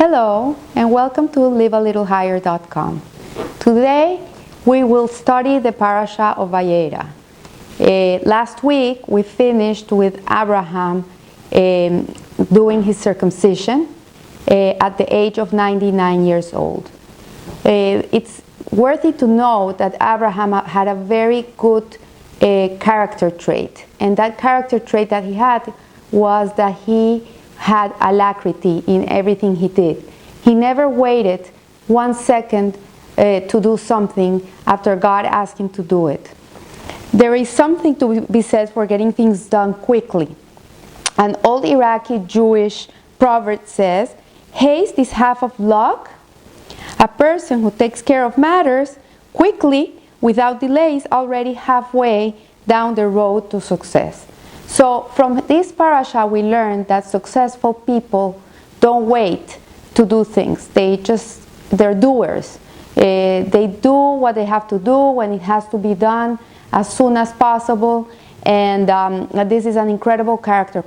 Hello and welcome to livealittlehigher.com. Today we will study the parasha of Vayera. Last week we finished with Abraham doing his circumcision at the age of 99 years old. It's worthy to know that Abraham had a very good character trait, and that character trait that he had was that he had alacrity in everything he did. He never waited 1 second to do something after God asked him to do it. There is something to be said for getting things done quickly. An old Iraqi Jewish proverb says, "Haste is half of luck." A person who takes care of matters quickly, without delay, is already halfway down the road to success. So from this parasha we learn that successful people don't wait to do things. They're doers. They do what they have to do when it has to be done as soon as possible, and this is an incredible character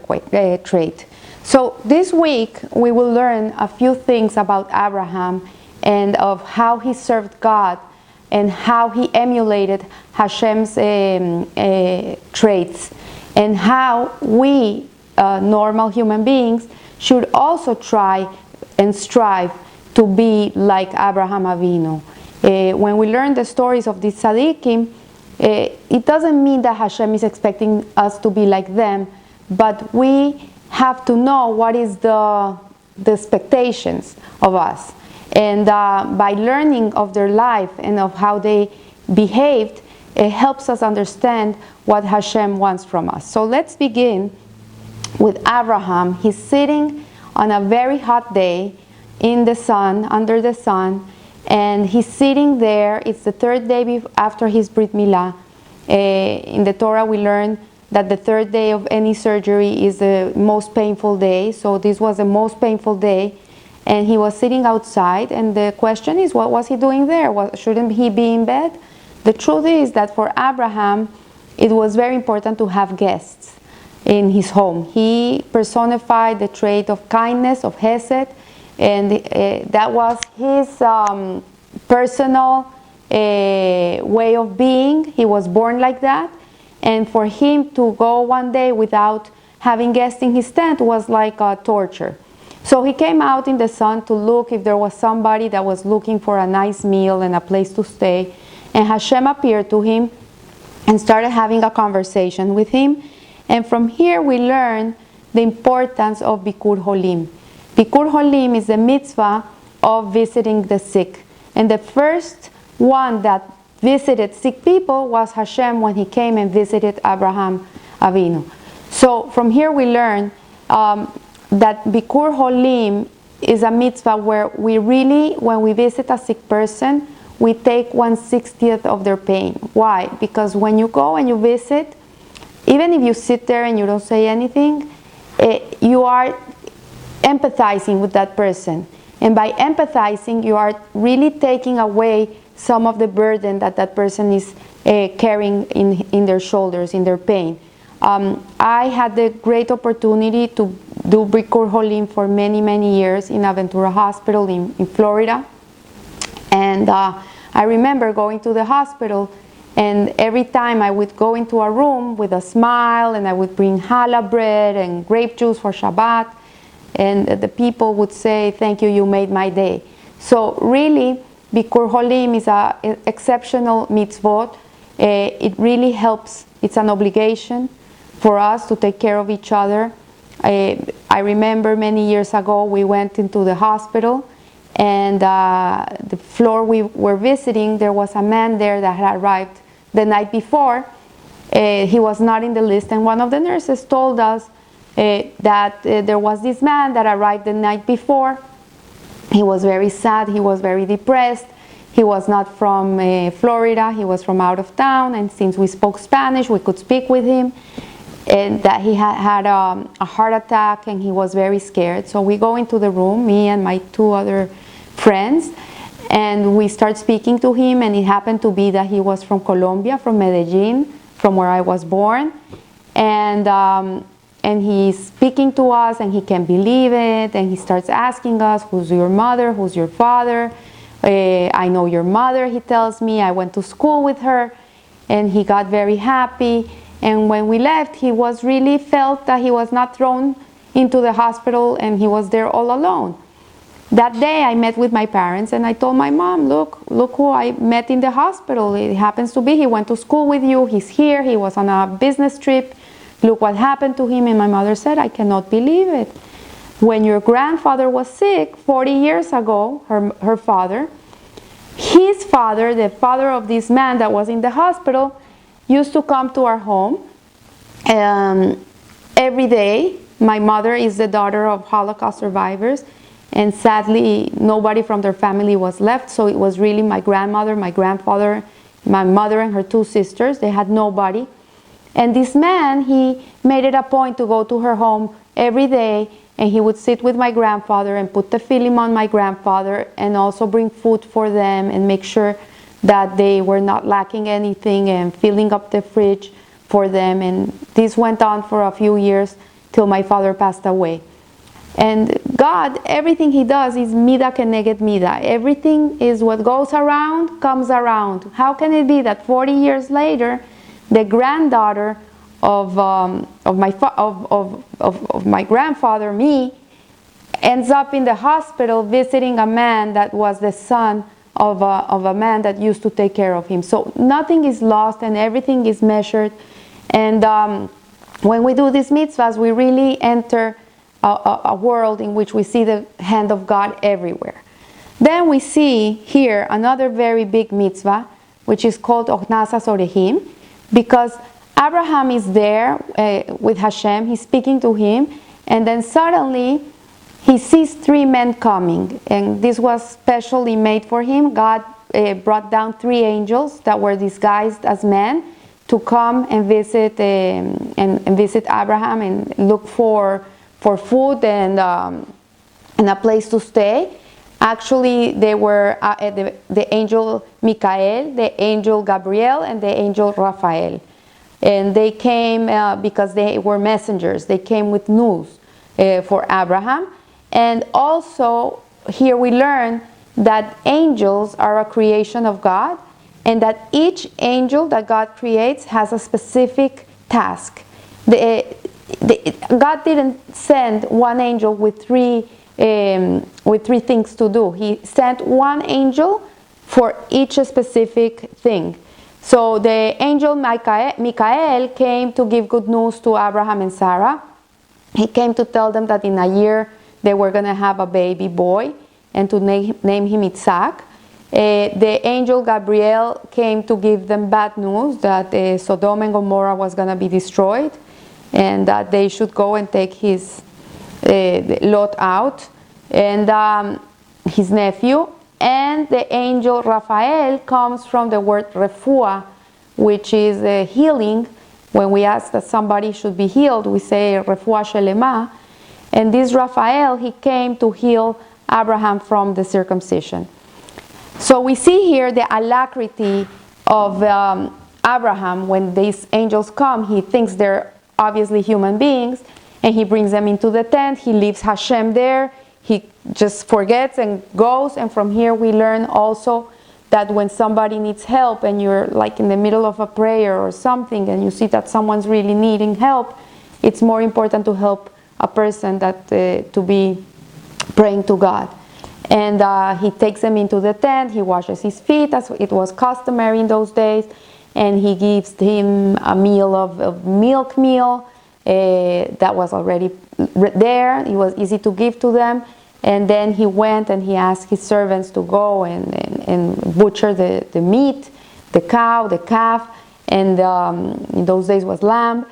trait. So this week we will learn a few things about Abraham and of how he served God and how he emulated Hashem's traits, and how we, normal human beings, should also try and strive to be like Abraham Avinu. When we learn the stories of these tzaddikim, it doesn't mean that Hashem is expecting us to be like them, but we have to know what is the expectations of us. And by learning of their life and of how they behaved, it helps us understand what Hashem wants from us. So let's begin with Abraham. He's sitting on a very hot day in the sun, under the sun, and he's sitting there. It's the third day after his Brit Milah. In the Torah we learn that the third day of any surgery is the most painful day, so this was the most painful day, and he was sitting outside, and the question is, what was he doing there? Shouldn't he be in bed? The truth is that for Abraham, it was very important to have guests in his home. He personified the trait of kindness, of hesed, and that was his personal way of being. He was born like that, and for him to go one day without having guests in his tent was like a torture. So he came out in the sun to look if there was somebody that was looking for a nice meal and a place to stay. And Hashem appeared to him and started having a conversation with him. And from here we learn the importance of Bikur Holim. Bikur Holim is the mitzvah of visiting the sick. And the first one that visited sick people was Hashem when he came and visited Abraham Avinu. So from here we learn that Bikur Holim is a mitzvah where we really, when we visit a sick person, we take 1/60th of their pain. Why? Because when you go and you visit, even if you sit there and you don't say anything, you are empathizing with that person. And by empathizing, you are really taking away some of the burden that that person is carrying in their shoulders, in their pain. I had the great opportunity to do Bikur Holim for many, many years in Aventura Hospital in Florida. And I remember going to the hospital, and every time I would go into a room with a smile, and I would bring challah bread and grape juice for Shabbat, and the people would say, "Thank you, you made my day." So really, Bikur Holim is an exceptional mitzvot. It really helps. It's an obligation for us to take care of each other. I remember many years ago we went into the hospital, and the floor we were visiting, there was a man there that had arrived the night before. He was not in the list, and one of the nurses told us that there was this man that arrived the night before. He was very sad, he was very depressed. He was not from Florida, he was from out of town, and since we spoke Spanish, we could speak with him. And that he had a heart attack, and he was very scared. So we go into the room, me and my 2 other friends, and we start speaking to him, and it happened to be that he was from Colombia, from Medellin, from where I was born. And and he's speaking to us, and he can't believe it, and he starts asking us, who's your mother, who's your father? I know your mother, he tells me. I went to school with her. And he got very happy. And when we left, he was really felt that he was not thrown into the hospital, and he was there all alone. That day I met with my parents, and I told my mom, look who I met in the hospital. It happens to be he went to school with you, he's here, he was on a business trip. Look what happened to him. And my mother said, I cannot believe it. When your grandfather was sick 40 years ago, her father, his father, the father of this man that was in the hospital, used to come to our home every day. My mother is the daughter of Holocaust survivors, and sadly nobody from their family was left, so it was really my grandmother, my grandfather, my mother and her two sisters. They had nobody. And this man, he made it a point to go to her home every day, and he would sit with my grandfather and put the film on my grandfather, and also bring food for them and make sure that they were not lacking anything, and filling up the fridge for them. And this went on for a few years till my father passed away. And God, everything he does is mida keneged mida. Everything is what goes around comes around. How can it be that 40 years later, the granddaughter of my grandfather, me, ends up in the hospital visiting a man that was the son of a man that used to take care of him. So nothing is lost, and everything is measured. And when we do these mitzvahs, we really enter a world in which we see the hand of God everywhere. Then we see here another very big mitzvah, which is called Ochnasas Orehim, because Abraham is there with Hashem, he's speaking to him, and then suddenly he sees three men coming, and this was specially made for him. God brought down three angels that were disguised as men to come and visit visit Abraham and look for food and a place to stay. Actually, they were the angel Michael, the angel Gabriel, and the angel Raphael. And they came because they were messengers. They came with news for Abraham. And also, here we learn that angels are a creation of God, and that each angel that God creates has a specific task. God didn't send one angel with three things to do. He sent one angel for each specific thing. So the angel Michael came to give good news to Abraham and Sarah. He came to tell them that in a year they were going to have a baby boy, and to name him Isaac. The angel Gabriel came to give them bad news that Sodom and Gomorrah was going to be destroyed, and that they should go and take his Lot out, and his nephew. And the angel Raphael comes from the word refuah, which is healing. When we ask that somebody should be healed, we say refuah shelema. And this Raphael, he came to heal Abraham from the circumcision. So we see here the alacrity of Abraham. When these angels come, he thinks they're obviously human beings, and he brings them into the tent. He leaves Hashem there. He just forgets and goes. And from here we learn also that when somebody needs help, and you're like in the middle of a prayer or something, and you see that someone's really needing help, it's more important to help a person that to be praying to God. And he takes them into the tent. He washes his feet, as it was customary in those days, and he gives him a meal of milk meal that was already there. It was easy to give to them. And then he went and he asked his servants to go and butcher the meat, the cow, the calf, and in those days was lamb,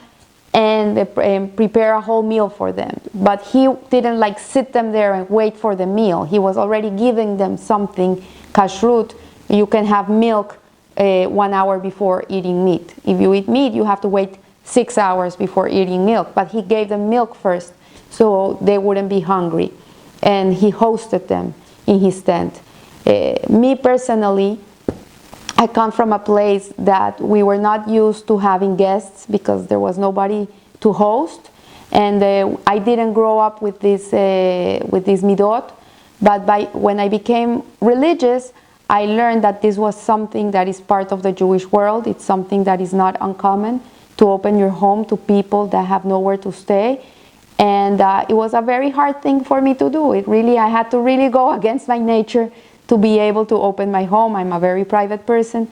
and prepare a whole meal for them. But he didn't like sit them there and wait for the meal. He was already giving them something, kashrut. You can have milk 1 hour before eating meat. If you eat meat, you have to wait 6 hours before eating milk. But he gave them milk first, so they wouldn't be hungry. And he hosted them in his tent. Me personally, I come from a place that we were not used to having guests because there was nobody to host. And I didn't grow up with this midot, but when I became religious, I learned that this was something that is part of the Jewish world. It's something that is not uncommon, to open your home to people that have nowhere to stay. And it was a very hard thing for me to do. I had to really go against my nature to be able to open my home. I'm a very private person.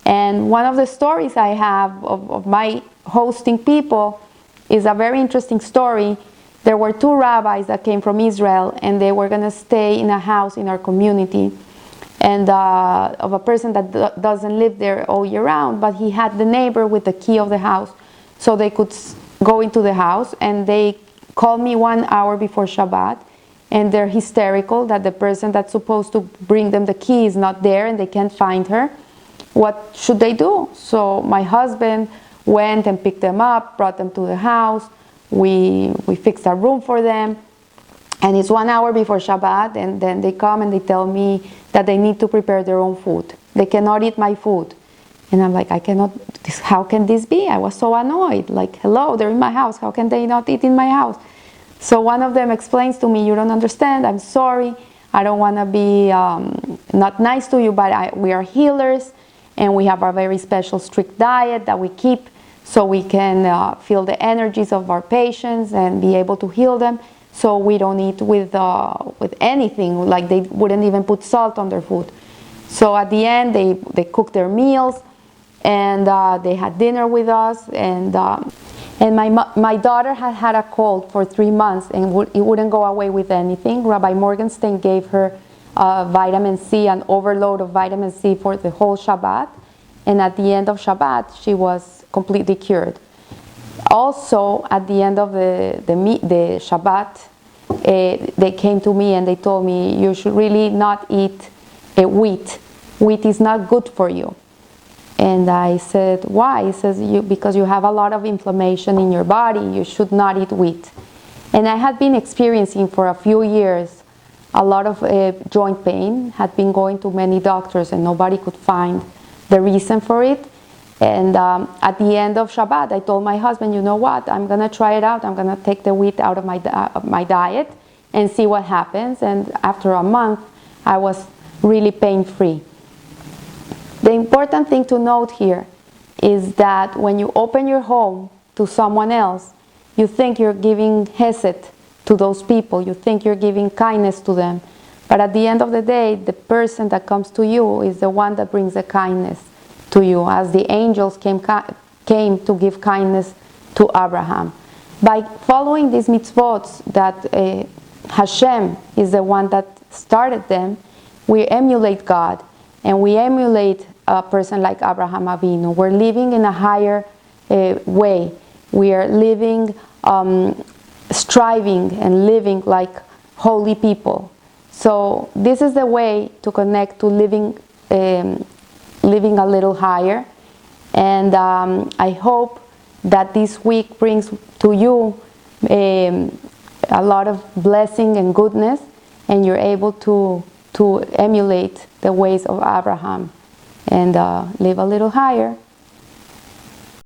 And one of the stories I have of my hosting people is a very interesting story. There were two rabbis that came from Israel, and they were going to stay in a house in our community, and of a person that doesn't live there all year round, but he had the neighbor with the key of the house, so they could go into the house. And they called me 1 hour before Shabbat, and they're hysterical that the person that's supposed to bring them the key is not there and they can't find her. What should they do? So my husband went and picked them up, brought them to the house. We fixed a room for them. And it's 1 hour before Shabbat, and then they come and they tell me that they need to prepare their own food. They cannot eat my food. And I'm like, how can this be? I was so annoyed. Like, hello, they're in my house. How can they not eat in my house? So one of them explains to me, you don't understand. I'm sorry. I don't want to be not nice to you, but we are healers, and we have a very special strict diet that we keep so we can feel the energies of our patients and be able to heal them. So we don't eat with anything, like they wouldn't even put salt on their food. So at the end, they cooked their meals, and they had dinner with us. And my daughter had a cold for 3 months, and it wouldn't go away with anything. Rabbi Morgenstern gave her vitamin C, an overload of vitamin C for the whole Shabbat. And at the end of Shabbat, she was completely cured. Also, at the end of the Shabbat, they came to me and they told me, you should really not eat wheat. Wheat is not good for you. And I said, why? He says, because you have a lot of inflammation in your body, you should not eat wheat. And I had been experiencing for a few years a lot of joint pain, had been going to many doctors, and nobody could find the reason for it. And at the end of Shabbat, I told my husband, you know what, I'm going to try it out. I'm going to take the wheat out of my diet and see what happens. And after a month, I was really pain-free. The important thing to note here is that when you open your home to someone else, you think you're giving hesed to those people. You think you're giving kindness to them. But at the end of the day, the person that comes to you is the one that brings the kindness to you, as the angels came to give kindness to Abraham. By following these mitzvot that Hashem is the one that started them, we emulate God, and we emulate a person like Abraham Avinu. We're living in a higher way. We are living, striving and living like holy people. So this is the way to connect to living a little higher. And I hope that this week brings to you a lot of blessing and goodness, and you're able to emulate the ways of Abraham and live a little higher.